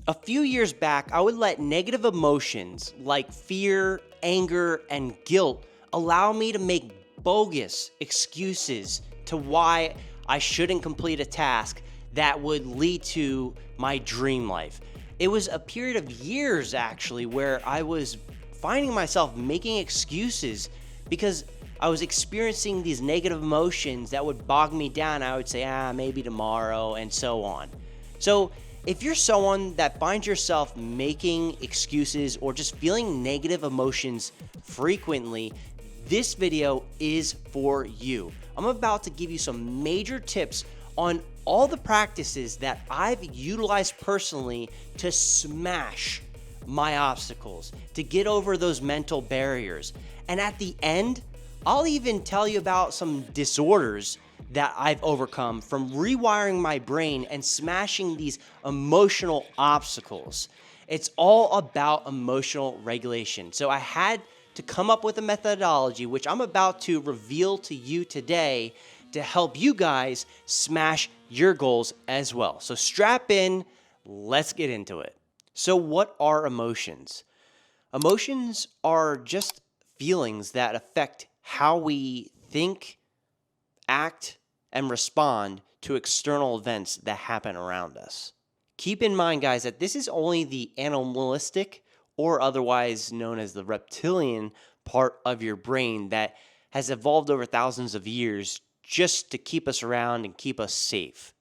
A few years back, I would let negative emotions like fear, anger, and guilt allow me to make bogus excuses to why I shouldn't complete a task that would lead to my dream life. It was a period of years actually where I was finding myself making excuses because I was experiencing these negative emotions that would bog me down. I would say, maybe tomorrow, and so on. So, if you're someone that finds yourself making excuses or just feeling negative emotions frequently, this video is for you. I'm about to give you some major tips on all the practices that I've utilized personally to smash my obstacles, to get over those mental barriers. And at the end, I'll even tell you about some disorders that I've overcome from rewiring my brain and smashing these emotional obstacles. It's all about emotional regulation. So I had to come up with a methodology, which I'm about to reveal to you today to help you guys smash your goals as well. So strap in, let's get into it. So what are emotions? Emotions are just feelings that affect how we think, act, and respond to external events that happen around us. Keep in mind, guys, that this is only the animalistic, or otherwise known as the reptilian, part of your brain that has evolved over thousands of years just to keep us around and keep us safe.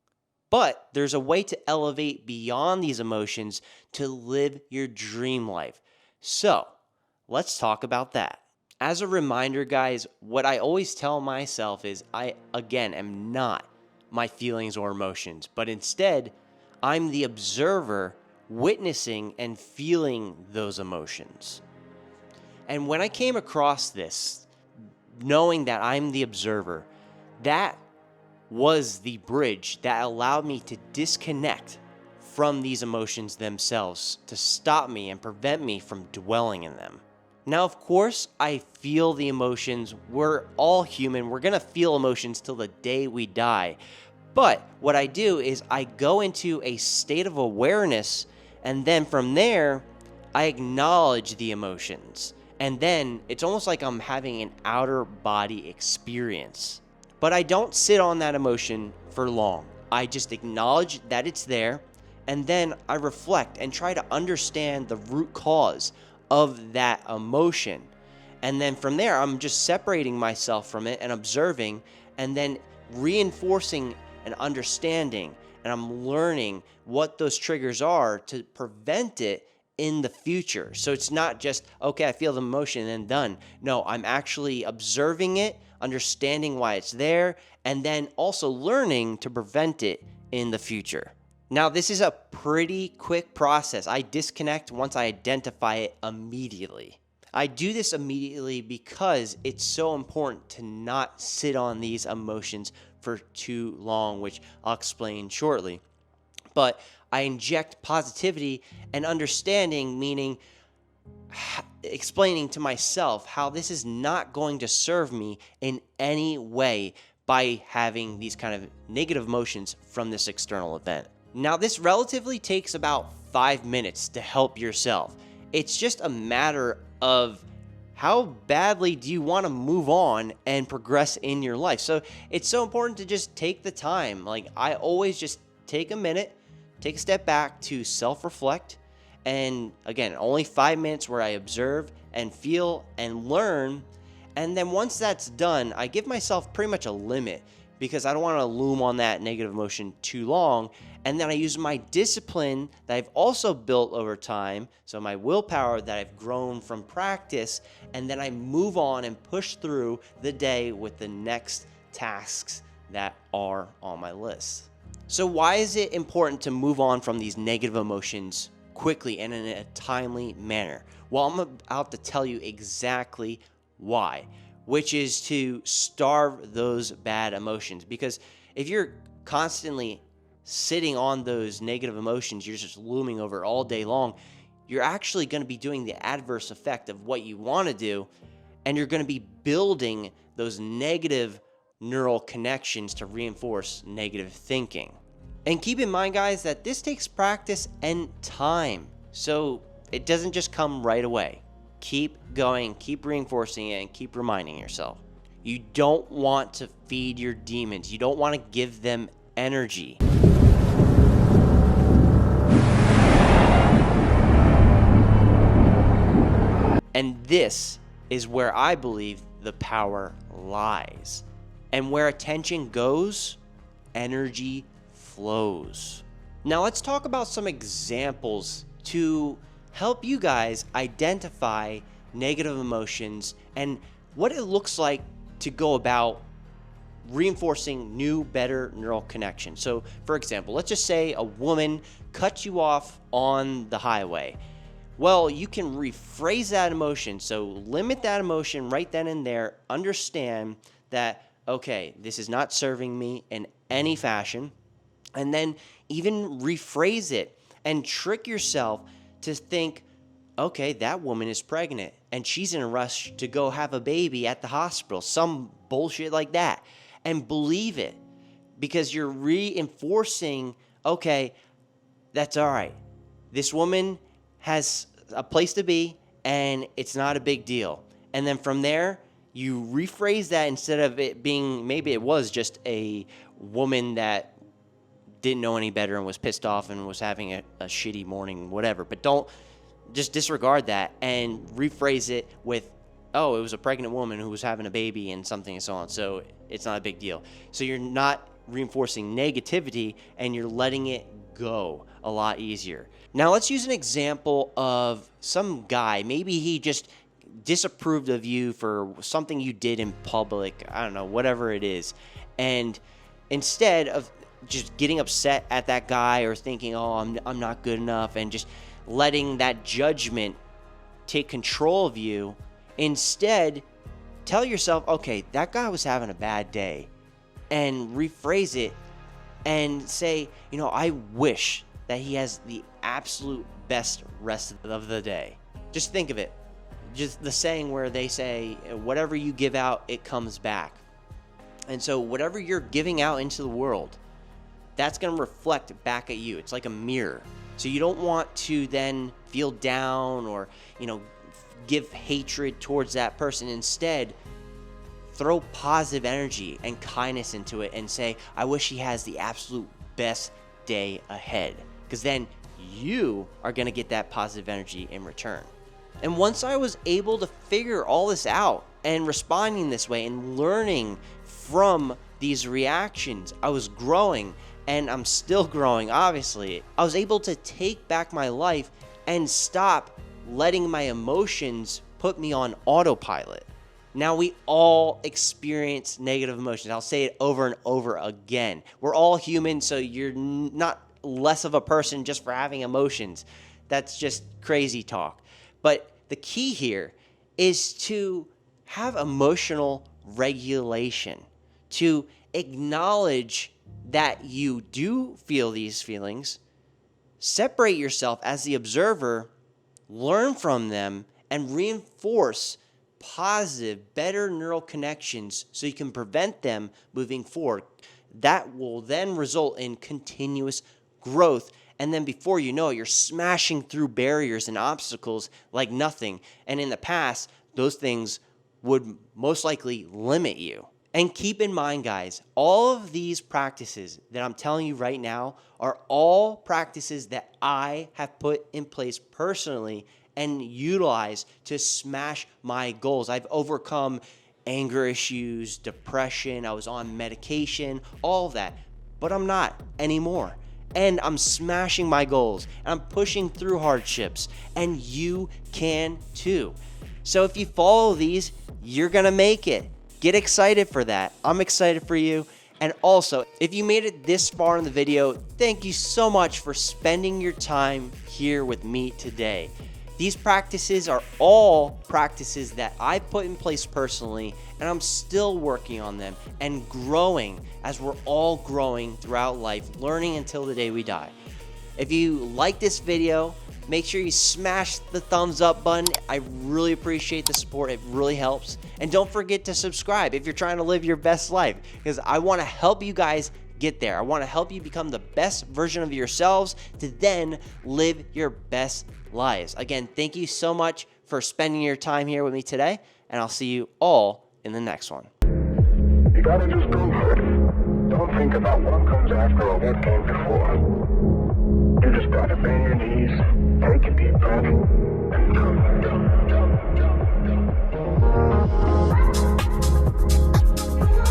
But there's a way to elevate beyond these emotions to live your dream life. So let's talk about that. As a reminder, guys, what I always tell myself is I, again, am not my feelings or emotions, but instead, I'm the observer witnessing and feeling those emotions. And when I came across this, knowing that I'm the observer, that was the bridge that allowed me to disconnect from these emotions themselves, to stop me and prevent me from dwelling in them. Now, of course, I feel the emotions. We're all human. We're going to feel emotions till the day we die. But what I do is I go into a state of awareness, and then from there, I acknowledge the emotions. And then it's almost like I'm having an outer body experience. But I don't sit on that emotion for long. I just acknowledge that it's there, and then I reflect and try to understand the root cause of that emotion. And then from there, I'm just separating myself from it and observing, and then reinforcing and understanding, and I'm learning what those triggers are to prevent it in the future. So it's not just, okay, I feel the emotion and then done. No, I'm actually observing it, understanding why it's there, and then also learning to prevent it in the future. Now, this is a pretty quick process. I disconnect once I identify it immediately. I do this immediately because it's so important to not sit on these emotions for too long, which I'll explain shortly. But I inject positivity and understanding, meaning explaining to myself how this is not going to serve me in any way by having these kind of negative emotions from this external event. Now, this relatively takes about 5 minutes to help yourself. It's just a matter of how badly do you want to move on and progress in your life. So it's so important to just take the time. Like, I always just take a minute, take a step back to self-reflect. And again, only 5 minutes where I observe and feel and learn. And then once that's done, I give myself pretty much a limit because I don't want to loom on that negative emotion too long. And then I use my discipline that I've also built over time, so my willpower that I've grown from practice, and then I move on and push through the day with the next tasks that are on my list. So why is it important to move on from these negative emotions quickly and in a timely manner? Well, I'm about to tell you exactly why, which is to starve those bad emotions. Because if you're constantly sitting on those negative emotions, you're just looming over all day long, you're actually going to be doing the adverse effect of what you want to do, and you're going to be building those negative neural connections to reinforce negative thinking. And keep in mind, guys, that this takes practice and time. So it doesn't just come right away. Keep going, keep reinforcing it, and keep reminding yourself. You don't want to feed your demons. You don't want to give them energy. And this is where I believe the power lies. And where attention goes, energy flows. Now let's talk about some examples to help you guys identify negative emotions and what it looks like to go about reinforcing new, better neural connections. So, for example, let's just say a woman cuts you off on the highway. Well, you can rephrase that emotion. So limit that emotion right then and there. Understand that, okay, this is not serving me in any fashion. And then even rephrase it and trick yourself to think, okay, that woman is pregnant and she's in a rush to go have a baby at the hospital, some bullshit like that, and believe it, because you're reinforcing, okay, that's all right. This woman has a place to be and it's not a big deal. And then from there, you rephrase that instead of it being, maybe it was just a woman that didn't know any better and was pissed off and was having a shitty morning, whatever. But don't just disregard that and rephrase it with, oh, it was a pregnant woman who was having a baby and something and so on. So it's not a big deal. So you're not reinforcing negativity and you're letting it go a lot easier. Now let's use an example of some guy. Maybe he just disapproved of you for something you did in public. I don't know, whatever it is. And instead of just getting upset at that guy or thinking, oh, I'm not good enough, and just letting that judgment take control of you, instead tell yourself, okay, that guy was having a bad day, and rephrase it and say, you know, I wish that he has the absolute best rest of the day. Just think of it. Just the saying where they say, whatever you give out, it comes back. And so whatever you're giving out into the world, that's going to reflect back at you. It's like a mirror. So you don't want to then feel down or, you know, give hatred towards that person. Instead, throw positive energy and kindness into it and say, I wish he has the absolute best day ahead. Because then you are going to get that positive energy in return. And once I was able to figure all this out and responding this way and learning from these reactions, I was growing, and I'm still growing, obviously. I was able to take back my life and stop letting my emotions put me on autopilot. Now, we all experience negative emotions. I'll say it over and over again. We're all human, so you're not less of a person just for having emotions. That's just crazy talk. But the key here is to have emotional regulation, to acknowledge that you do feel these feelings, separate yourself as the observer, learn from them, and reinforce positive, better neural connections so you can prevent them moving forward. That will then result in continuous growth. And then before you know it, you're smashing through barriers and obstacles like nothing. And in the past, those things would most likely limit you. And keep in mind, guys, all of these practices that I'm telling you right now are all practices that I have put in place personally and utilized to smash my goals. I've overcome anger issues, depression, I was on medication, all of that, but I'm not anymore. And I'm smashing my goals, and I'm pushing through hardships, and you can too. So if you follow these, you're gonna make it. Get excited for that. I'm excited for you. And also, if you made it this far in the video, thank you so much for spending your time here with me today. These practices are all practices that I put in place personally, and I'm still working on them and growing as we're all growing throughout life, learning until the day we die. If you like this video, make sure you smash the thumbs up button. I really appreciate the support. It really helps. And don't forget to subscribe if you're trying to live your best life, because I want to help you guys get there. I want to help you become the best version of yourselves to then live your best lives. Again, thank you so much for spending your time here with me today, and I'll see you all in the next one. You gotta just go for it. Don't think about what comes after or what came before. You just gotta bend your knees, take a deep breath,